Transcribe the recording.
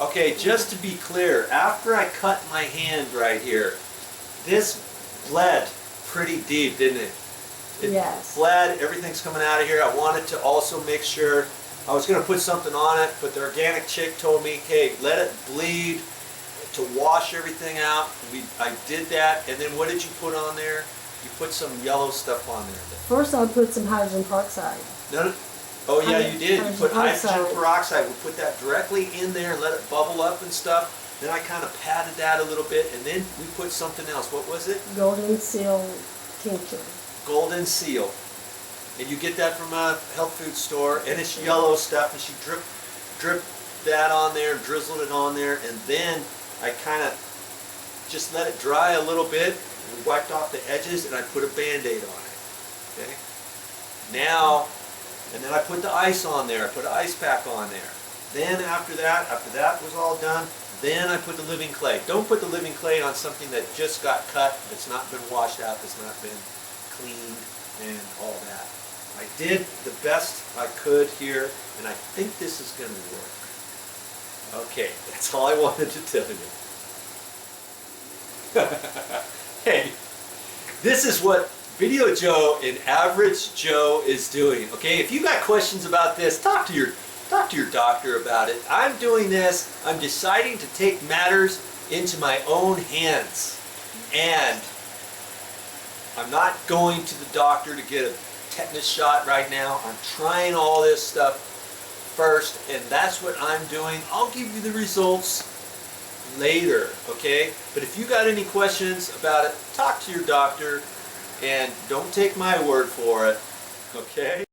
Okay, just to be clear, after I cut my hand right here, this bled pretty deep, didn't it? It Yes. bled, everything's coming out of here. I wanted to also make sure, I was going to put something on it, but the organic chick told me, okay, let it bleed to wash everything out. I did that, and then what did you put on there? You put some yellow stuff on there. First I put some hydrogen peroxide. No, oh yeah, you did. You put hydrogen peroxide. peroxide. We put that directly in there and let it bubble up and stuff. Then I kind of patted that a little bit, and then we put something else. What was it? Golden seal tincture. Golden seal. And you get that from a health food store, and it's yellow stuff, and she dripped that on there, drizzled it on there, and then I kind of just let it dry a little bit, and wiped off the edges, and I put a Band-Aid on it. Okay? Now, and then I put the ice on there, I put an ice pack on there. Then after that was all done, then I put the living clay. Don't put the living clay on something that just got cut, that's not been washed out, that's not been cleaned, and all that. I did the best I could here, and I think this is going to work. Okay, that's all I wanted to tell you. Hey, this is what Video Joe and Average Joe is doing. Okay, if you got questions about this, talk to your doctor about it. I'm doing this. I'm deciding to take matters into my own hands, and I'm not going to the doctor to get a tetanus shot right now. I'm trying all this stuff first, and that's what I'm doing. I'll give you the results later, okay? But if you got any questions about it, talk to your doctor, and don't take my word for it, okay?